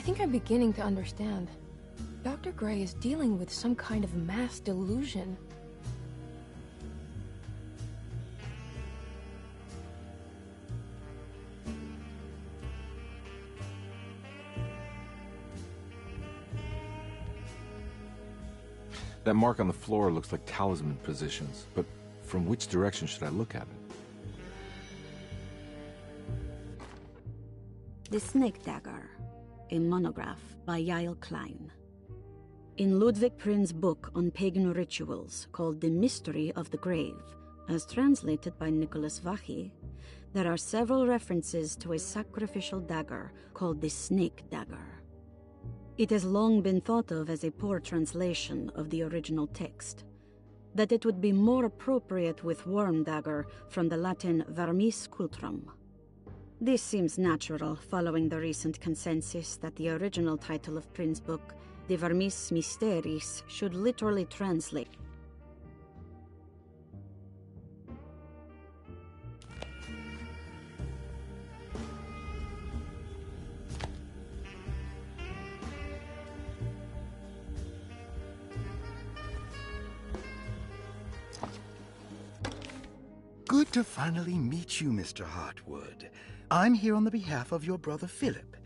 think I'm beginning to understand. Dr. Gray is dealing with some kind of mass delusion. That mark on the floor looks like talisman positions, but from which direction should I look at it? The Snake Dagger, a monograph by Yael Klein. In Ludwig Prin's book on pagan rituals called The Mystery of the Grave, as translated by Nicholas Vachy, there are several references to a sacrificial dagger called the Snake Dagger. It has long been thought of as a poor translation of the original text, that it would be more appropriate with worm dagger from the Latin vermis cultrum. This seems natural following the recent consensus that the original title of Prin's book, De Vermis Mysteris, should literally translate. Good to finally meet you, Mr. Hartwood. I'm here on the behalf of your brother Philip.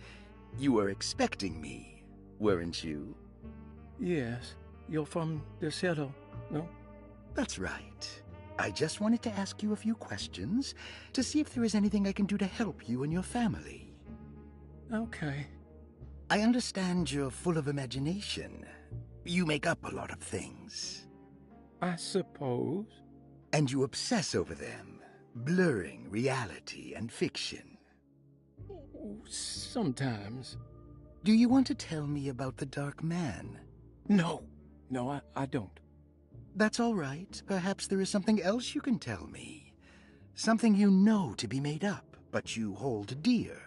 You were expecting me, weren't you? Yes. You're from directo, no? That's right. I just wanted to ask you a few questions to see if there is anything I can do to help you and your family. Okay. I understand you're full of imagination. You make up a lot of things. I suppose. And you obsess over them, blurring reality and fiction. Sometimes. Do you want to tell me about the Dark Man? No, I don't. That's all right. Perhaps there is something else you can tell me. Something you know to be made up, but you hold dear.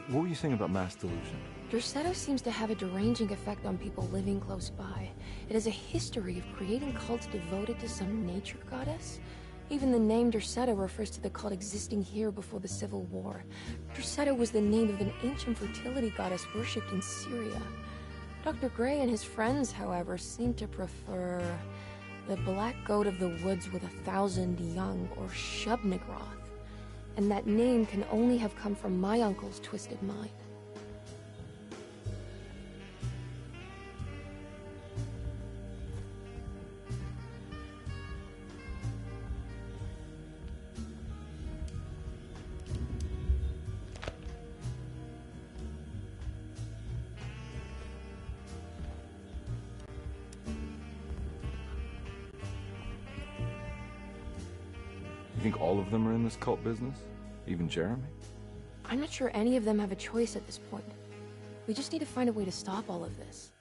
What were you saying about mass delusion? Directo seems to have a deranging effect on people living close by. It has a history of creating cults devoted to some nature goddess. Even the name Directo refers to the cult existing here before the Civil War. Directo was the name of an ancient fertility goddess worshipped in Syria. Dr. Gray and his friends, however, seem to prefer the black goat of the woods with 1,000 young, or Shub-Nigroth. And that name can only have come from my uncle's twisted mind. You think all of them are in this cult business? Even Jeremy? I'm not sure any of them have a choice at this point. We just need to find a way to stop all of this.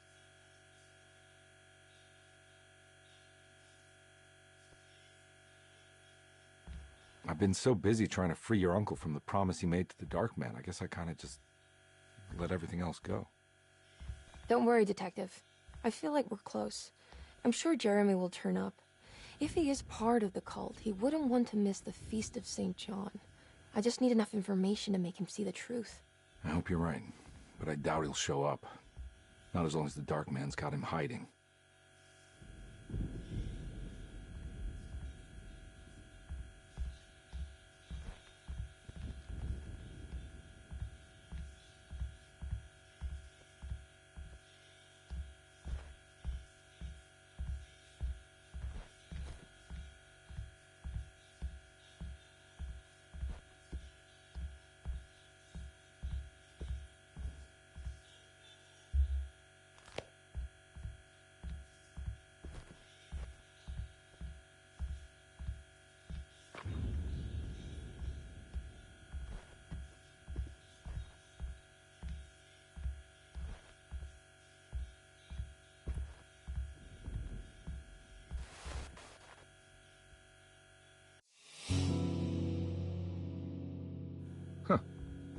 I've been so busy trying to free your uncle from the promise he made to the Dark Man. I guess I kind of just let everything else go. Don't worry, Detective. I feel like we're close. I'm sure Jeremy will turn up. If he is part of the cult, he wouldn't want to miss the Feast of St. John. I just need enough information to make him see the truth. I hope you're right, but I doubt he'll show up. Not as long as the Dark Man's got him hiding.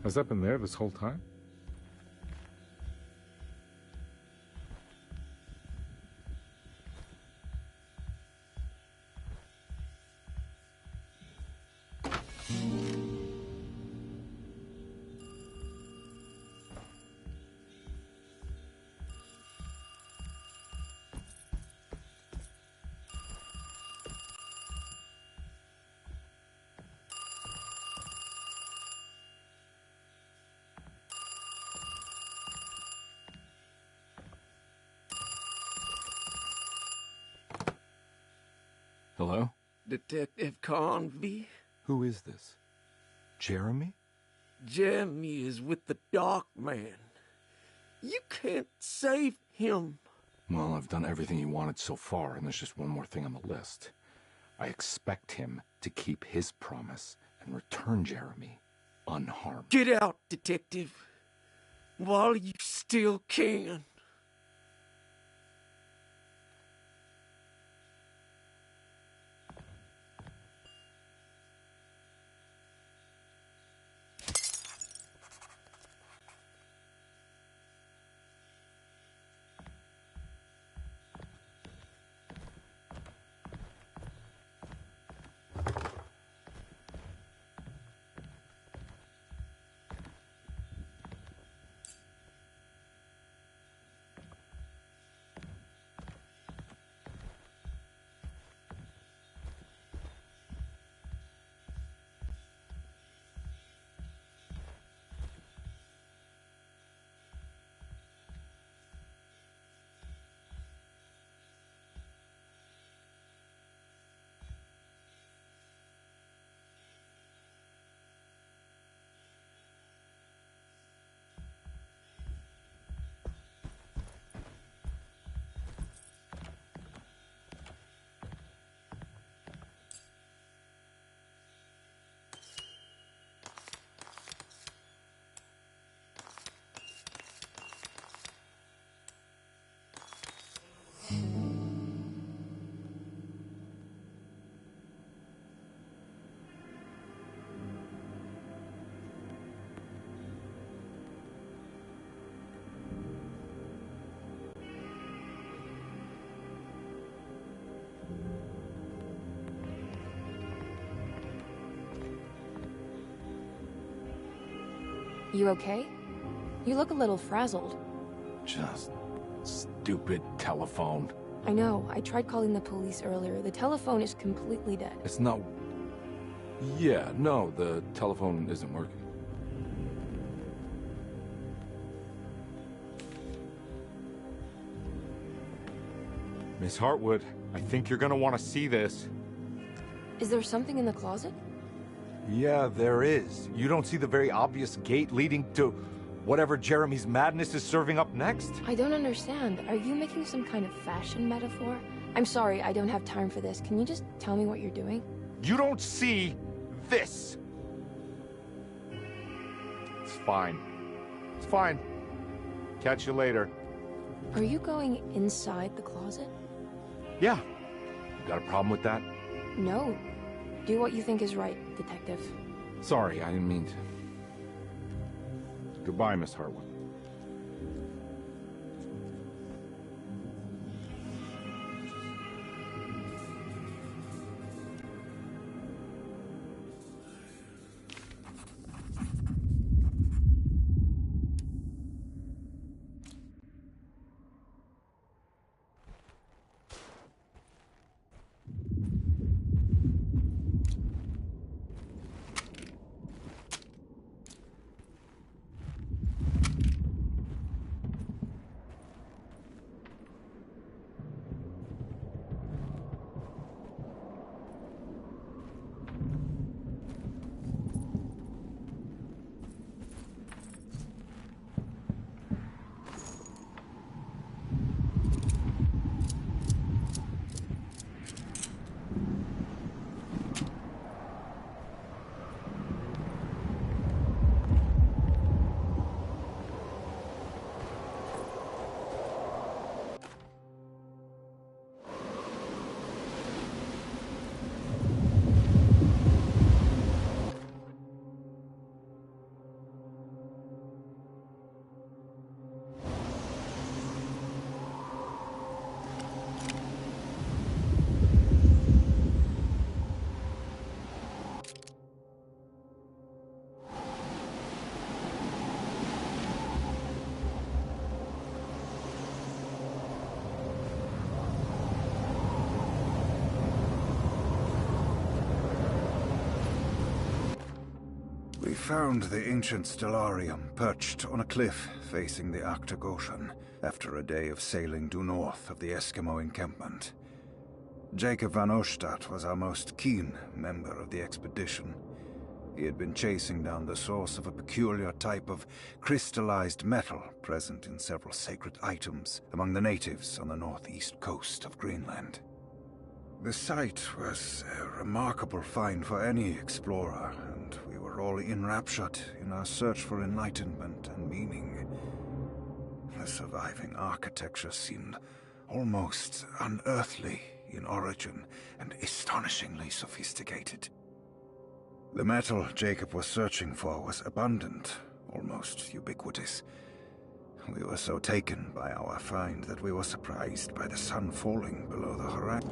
Has that been there this whole time? Hello? Detective Convy? Who is this? Jeremy? Jeremy is with the Dark Man. You can't save him. Well, I've done everything he wanted so far, and there's just one more thing on the list. I expect him to keep his promise and return Jeremy unharmed. Get out, Detective, while you still can. You okay? You look a little frazzled. Just stupid telephone. I know. I tried calling the police earlier. The telephone is completely dead. It's not... Yeah, no, the telephone isn't working. Miss Hartwood, I think you're gonna want to see this. Is there something in the closet? Yeah, there is. You don't see the very obvious gate leading to whatever Jeremy's madness is serving up next? I don't understand. Are you making some kind of fashion metaphor? I'm sorry, I don't have time for this. Can you just tell me what you're doing? You don't see this. It's fine. It's fine. Catch you later. Are you going inside the closet? Yeah. You got a problem with that? No. Do what you think is right, Detective. Sorry, I didn't mean to. Goodbye, Miss Hartwood. We found the ancient stellarium perched on a cliff facing the Arctic Ocean after a day of sailing due north of the Eskimo encampment. Jacob van Oostad was our most keen member of the expedition. He had been chasing down the source of a peculiar type of crystallized metal present in several sacred items among the natives on the northeast coast of Greenland. The site was a remarkable find for any explorer, and we were all enraptured in our search for enlightenment and meaning. The surviving architecture seemed almost unearthly in origin and astonishingly sophisticated. The metal Jacob was searching for was abundant, almost ubiquitous. We were so taken by our find that we were surprised by the sun falling below the horizon.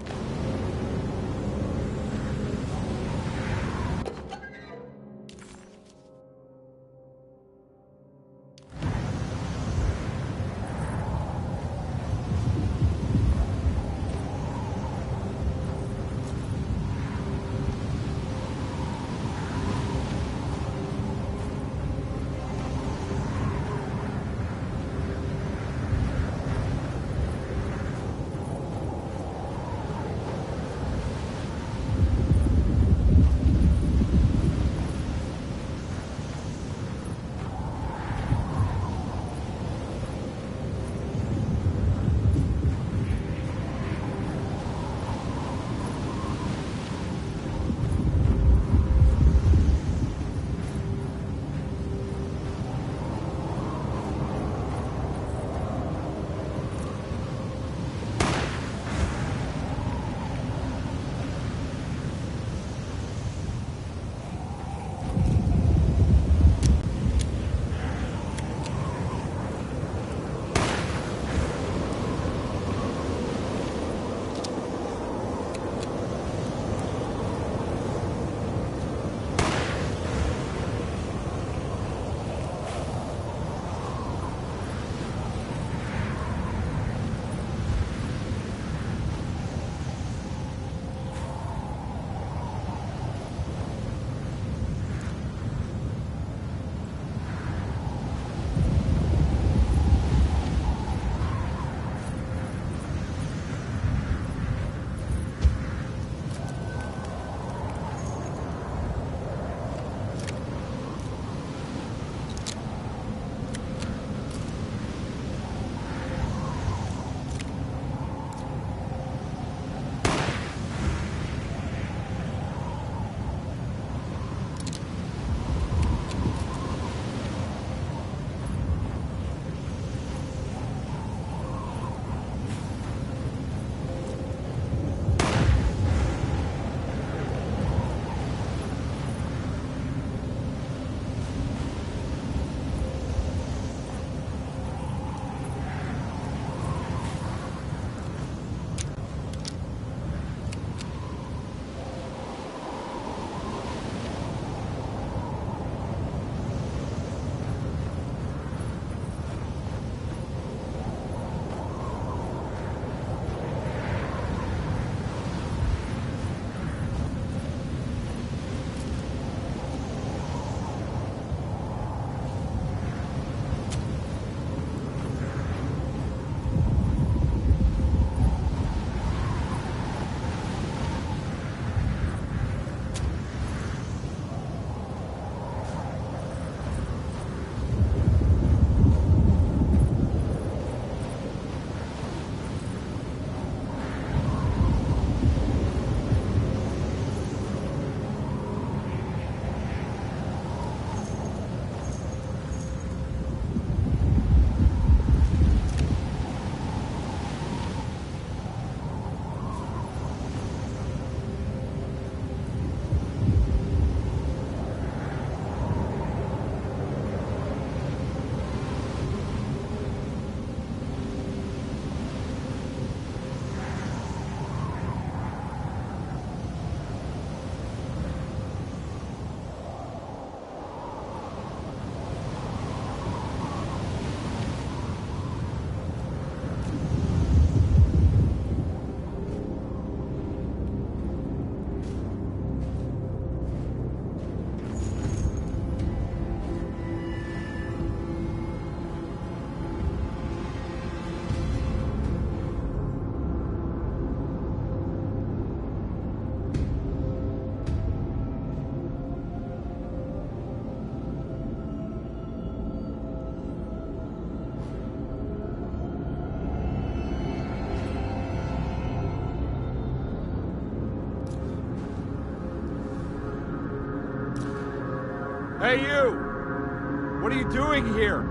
Hey, you! What are you doing here?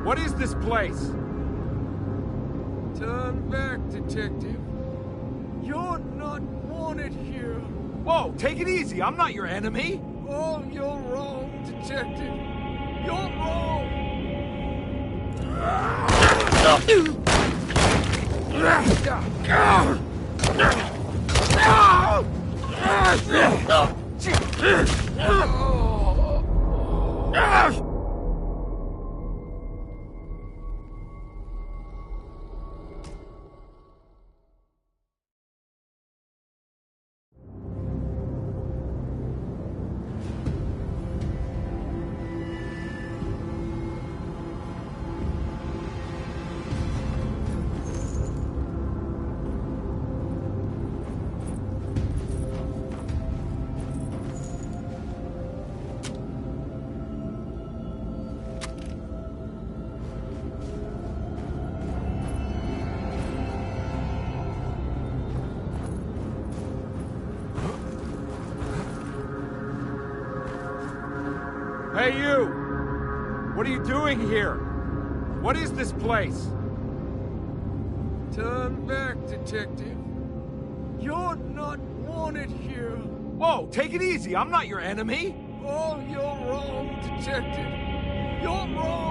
What is this place? Turn back, detective. You're not wanted here. Whoa, take it easy. I'm not your enemy. Oh, you're wrong, detective. You're wrong. Hey, you! What are you doing here? What is this place? Turn back, detective. You're not wanted here. Whoa, take it easy. I'm not your enemy. Oh, you're wrong, detective. You're wrong.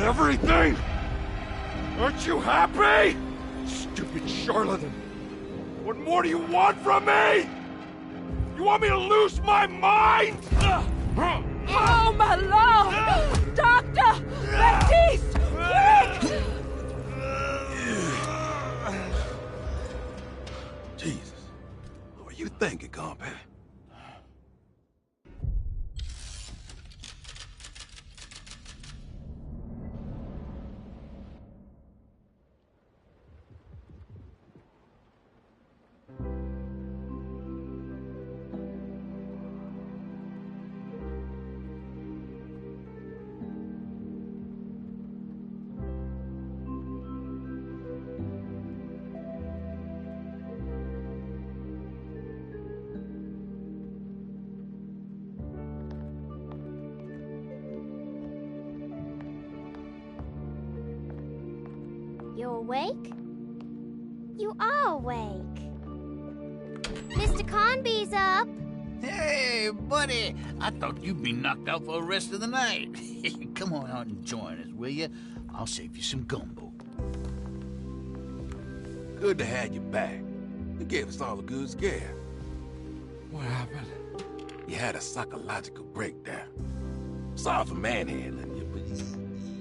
everything? Aren't you happy? Stupid charlatan. What more do you want from me? You want me to lose my mind? Oh, my lord! Doctor! Baptiste! Quick! Jesus. What were you thinking, compadre? You awake? You are awake. Mr. Conby's up. Hey, buddy! I thought you'd be knocked out for the rest of the night. Come on out and join us, will you? I'll save you some gumbo. Good to have you back. You gave us all a good scare. What happened? You had a psychological breakdown. Sorry for manhandling you, but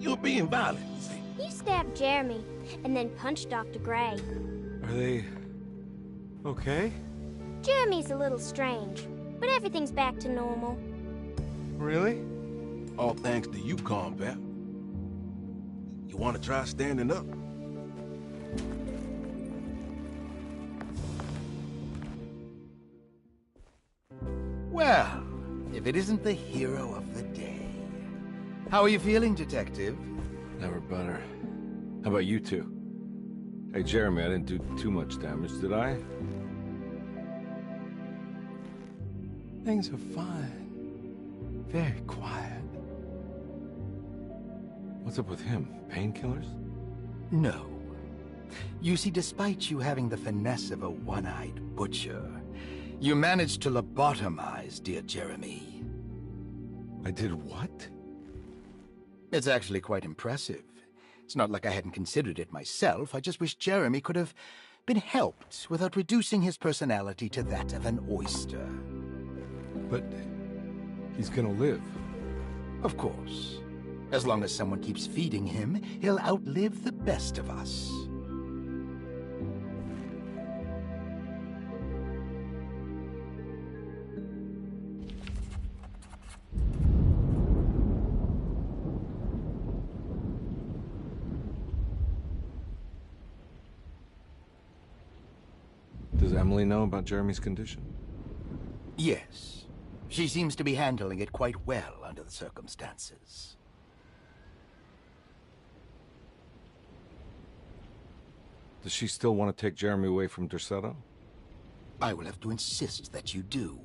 you were being violent, you see. You stabbed Jeremy and then punched Dr. Gray. Are they... okay? Jeremy's a little strange, but everything's back to normal. Really? All thanks to you, combat. You want to try standing up? Well, if it isn't the hero of the day. How are you feeling, Detective? Never better. How about you two? Hey, Jeremy, I didn't do too much damage, did I? Things are fine. Very quiet. What's up with him? Painkillers? No. You see, despite you having the finesse of a one-eyed butcher, you managed to lobotomize dear Jeremy. I did what? It's actually quite impressive. It's not like I hadn't considered it myself. I just wish Jeremy could have been helped without reducing his personality to that of an oyster. But he's gonna live. Of course. As long as someone keeps feeding him, he'll outlive the best of us. Does Emily know about Jeremy's condition? Yes. She seems to be handling it quite well under the circumstances. Does she still want to take Jeremy away from Derceto? I will have to insist that you do.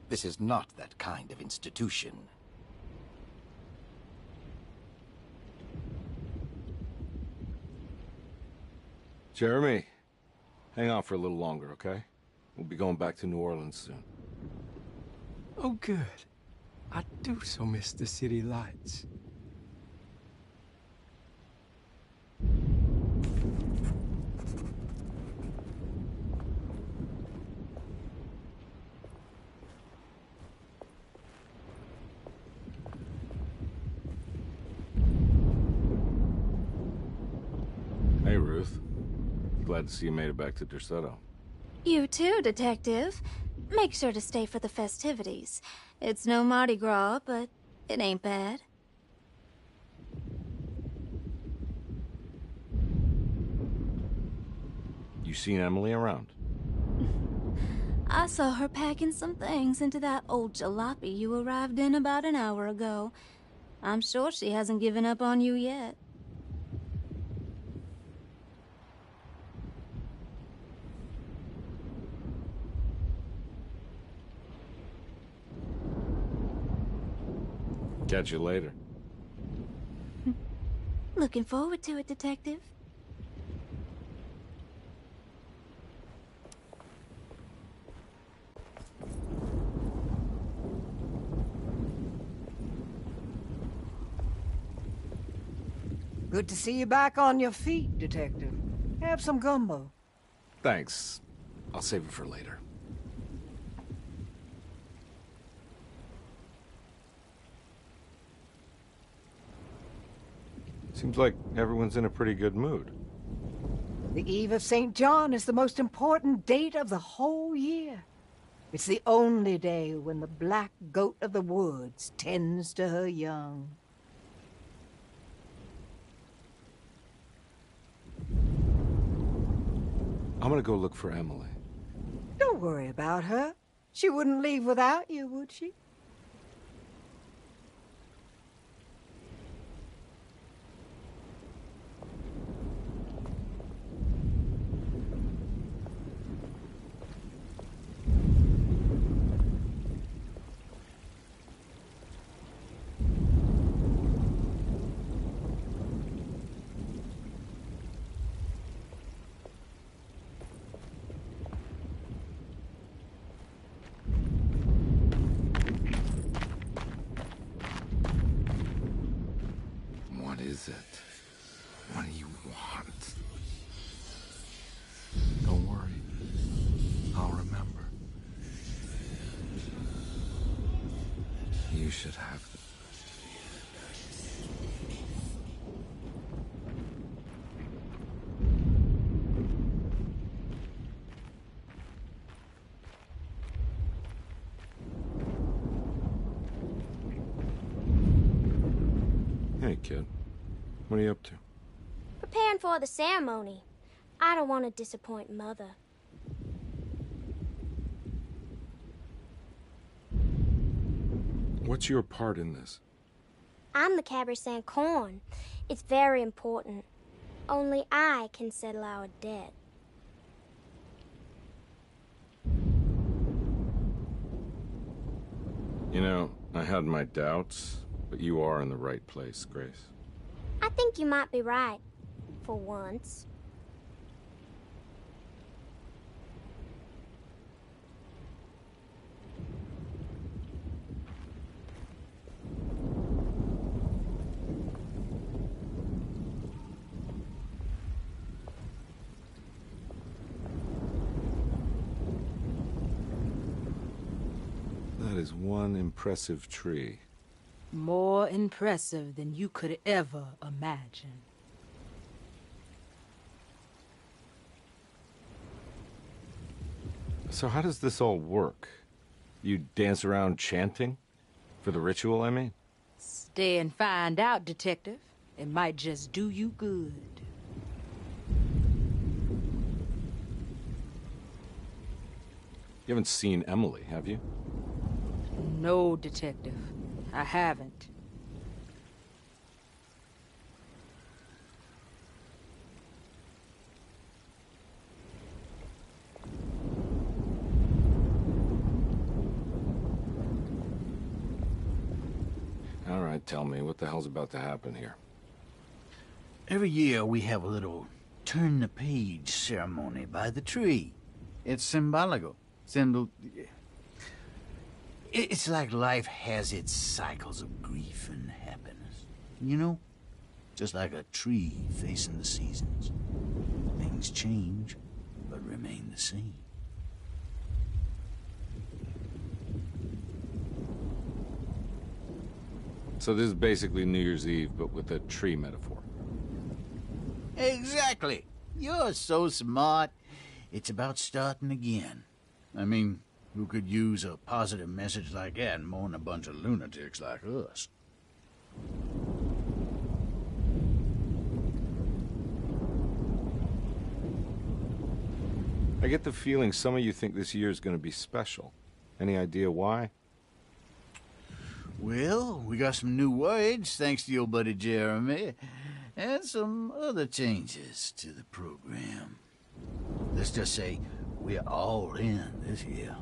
This is not that kind of institution. Jeremy, hang on for a little longer, okay? We'll be going back to New Orleans soon. Oh, good. I do so miss the city lights. Hey, Ruth. Glad to see you made it back to Derceto. You too, Detective. Make sure to stay for the festivities. It's no Mardi Gras, but it ain't bad. You seen Emily around? I saw her packing some things into that old jalopy you arrived in about an hour ago. I'm sure she hasn't given up on you yet. Catch you later. Looking forward to it, Detective. Good to see you back on your feet, Detective. Have some gumbo. Thanks. I'll save it for later. Seems like everyone's in a pretty good mood. The Eve of St. John is the most important date of the whole year. It's the only day when the black goat of the woods tends to her young. I'm gonna go look for Emily. Don't worry about her. She wouldn't leave without you, would she? What is it? What do you want? Don't worry. I'll remember. You should have them. Hey, kid. What are you up to? Preparing for the ceremony. I don't want to disappoint Mother. What's your part in this? I'm the Cabernet Corn. It's very important. Only I can settle our debt. You know, I had my doubts, but you are in the right place, Grace. I think you might be right. For once. That is one impressive tree. More impressive than you could ever imagine. So how does this all work? You dance around chanting? For the ritual, I mean? Stay and find out, Detective. It might just do you good. You haven't seen Emily, have you? No, Detective. I haven't. All right, tell me, what the hell's about to happen here? Every year we have a little turn-the-page ceremony by the tree. It's symbolical. It's like life has its cycles of grief and happiness. You know? Just like a tree facing the seasons. Things change, but remain the same. So this is basically New Year's Eve, but with a tree metaphor. Exactly. You're so smart. It's about starting again. I mean, who could use a positive message like that more than a bunch of lunatics like us? I get the feeling some of you think this year is going to be special. Any idea why? Well, we got some new words, thanks to your buddy Jeremy, and some other changes to the program. Let's just say we're all in this year.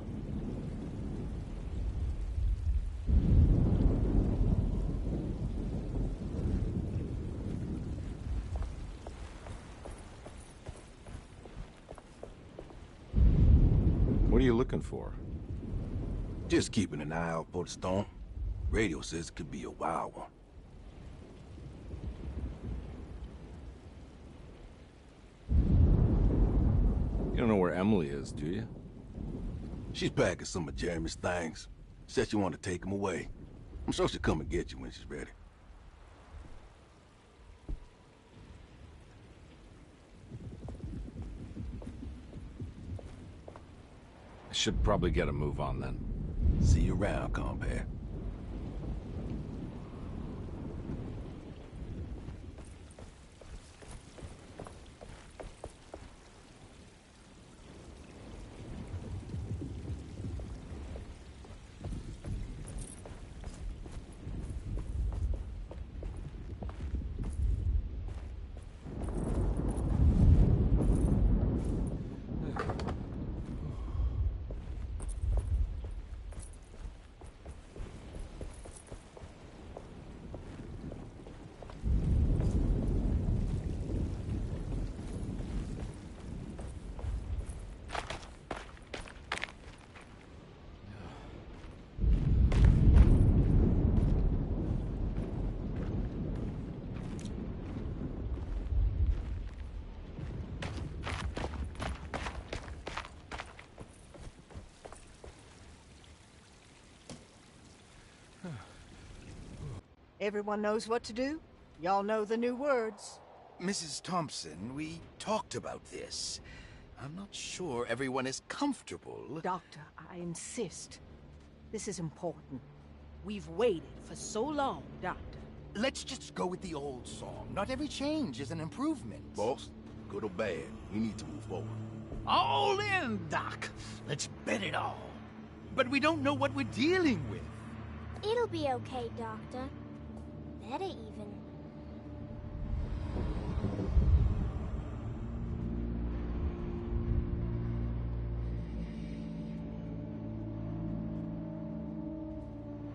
What are you looking for? Just keeping an eye out for the storm. Radio says it could be a wild one. You don't know where Emily is, do you? She's packing some of Jeremy's things. Said she wanted to take them away. I'm sure she'll come and get you when she's ready. I should probably get a move on then. See you around, compare. Everyone knows what to do? Y'all know the new words. Mrs. Thompson, we talked about this. I'm not sure everyone is comfortable. Doctor, I insist. This is important. We've waited for so long, Doctor. Let's just go with the old song. Not every change is an improvement. Boss, good or bad, we need to move forward. All in, Doc. Let's bet it all. But we don't know what we're dealing with. It'll be okay, Doctor. Better even.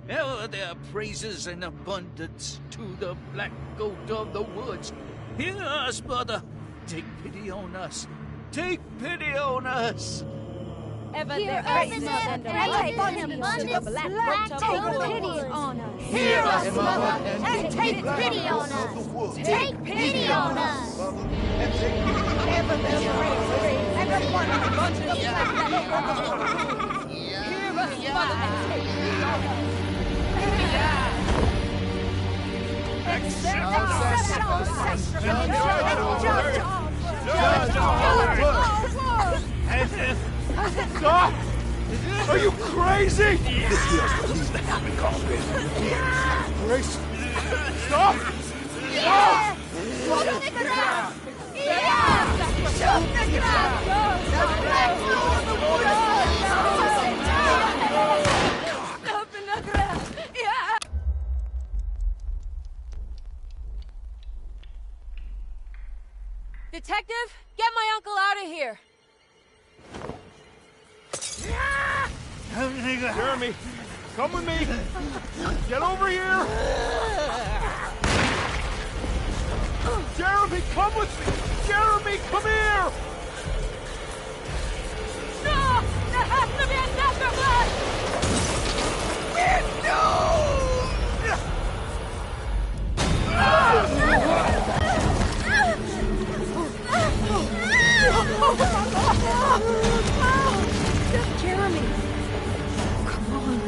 Ever there praises and abundance to the black goat of the woods. Hear us, brother. Take pity on us. Take pity on us. Ever Hear there us, praises Mother, and and abundance to the black goat of take the pity woods. on us. Hear us, Mother, and take pity on us. Take pity on us. Ever there's praise and abundance to the black goat of the woods. Hear us, Mother, and take pity on us. Stop! Are you crazy? This here's what needs to happen, compare. Grace! Stop! Stop! Detective, get my uncle out of here. Jeremy, come with me! Get over here! Jeremy, come with me! Jeremy, come here! No! There has to be another Jeremy! Come on.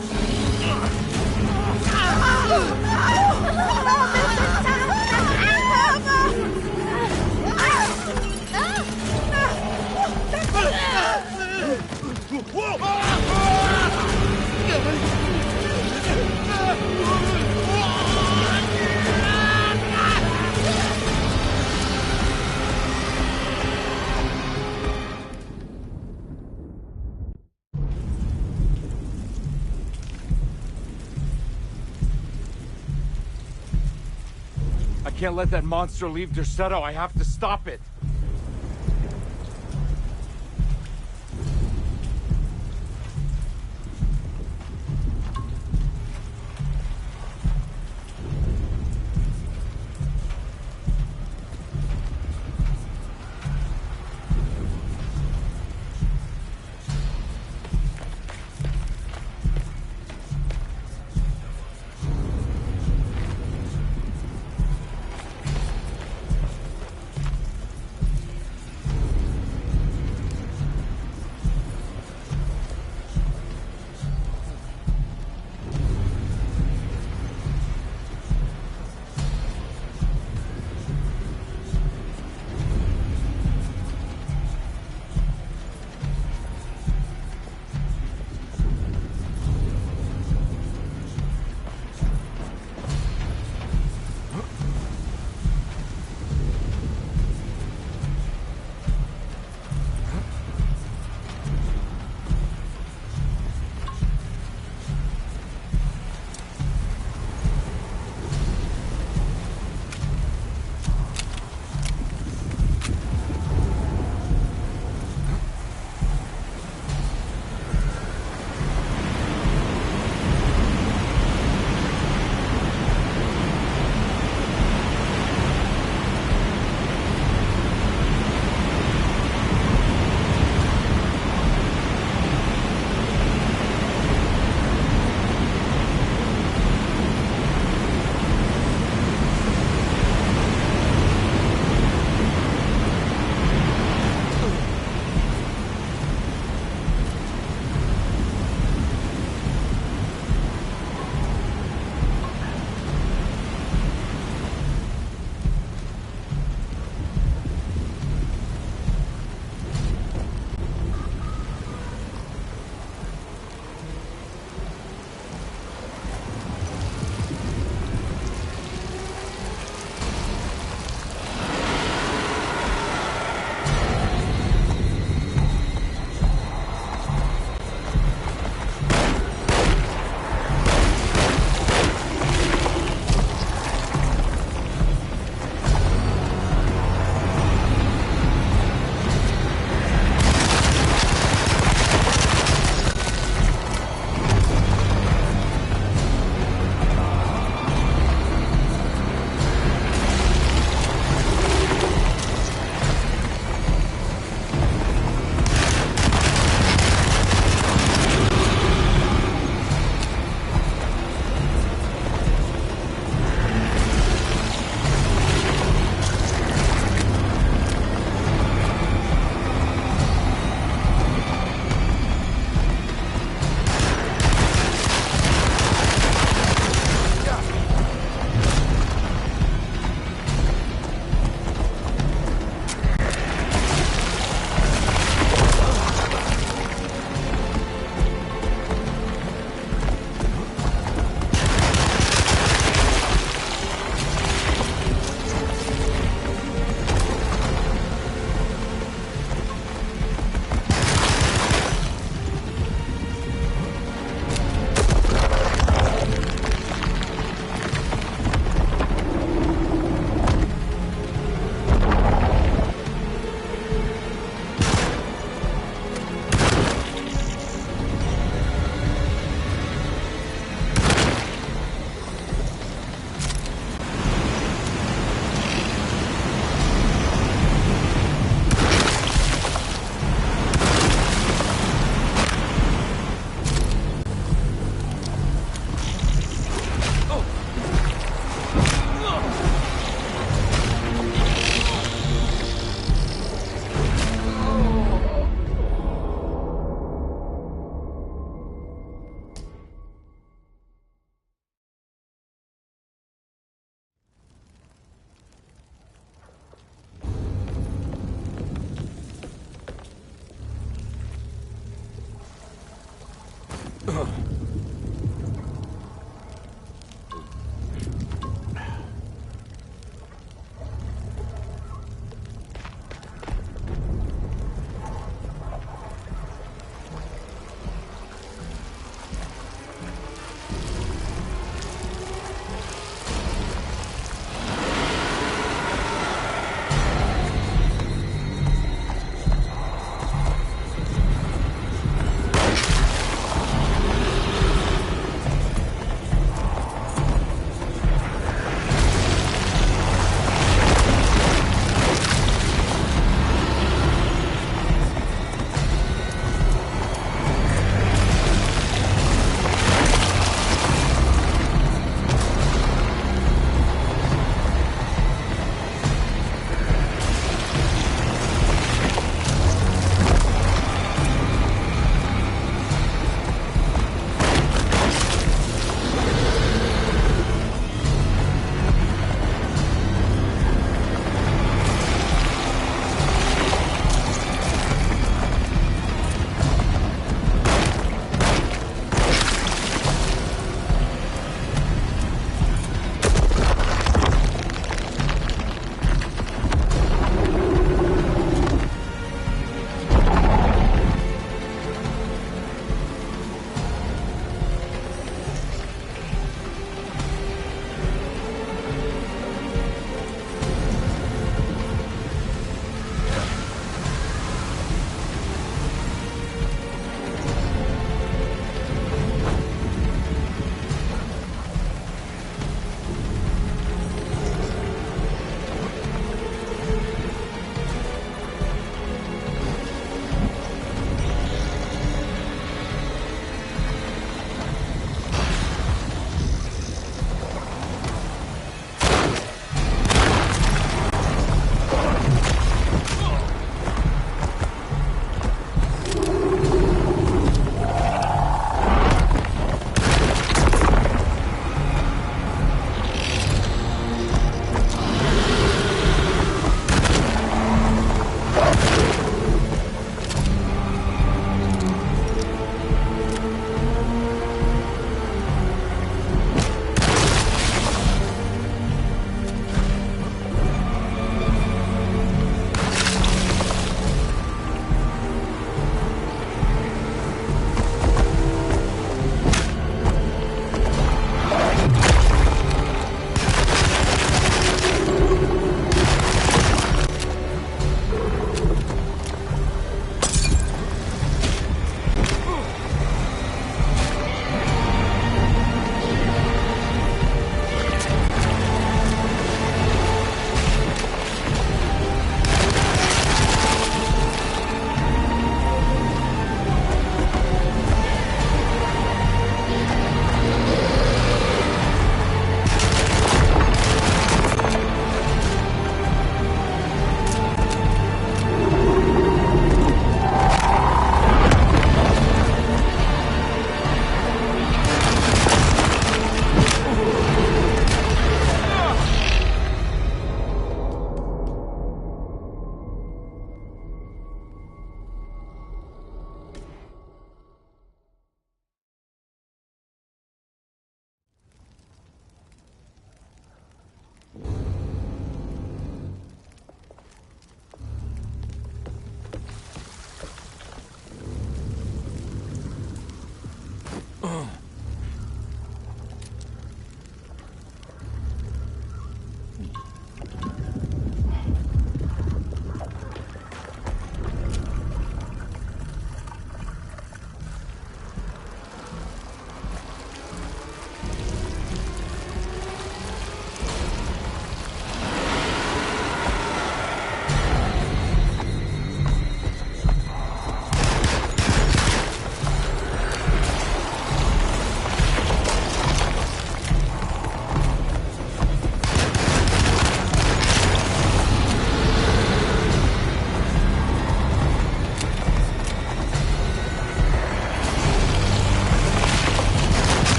I can't let that monster leave Derceto. I have to stop it.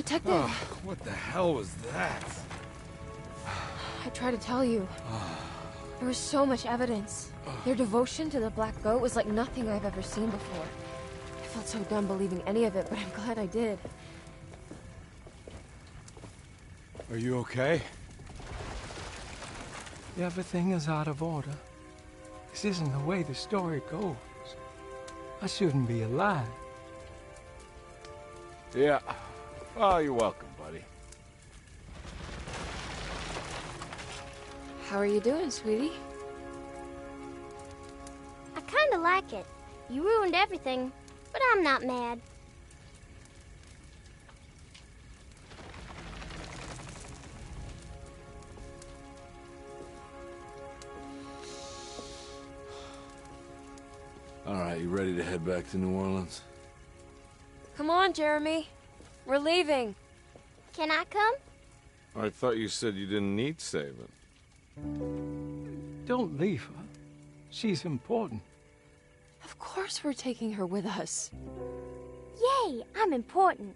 Detective! Oh, what the hell was that? I tried to tell you. There was so much evidence. Their devotion to the Black Goat was like nothing I've ever seen before. I felt so dumb believing any of it, but I'm glad I did. Are you okay? Everything is out of order. This isn't the way the story goes. I shouldn't be alive. Yeah. Well, you're welcome, buddy. How are you doing, sweetie? I kinda like it. You ruined everything, but I'm not mad. All right, you ready to head back to New Orleans? Come on, Jeremy. We're leaving. Can I come? I thought you said you didn't need saving. Don't leave her. She's important. Of course we're taking her with us. Yay, I'm important.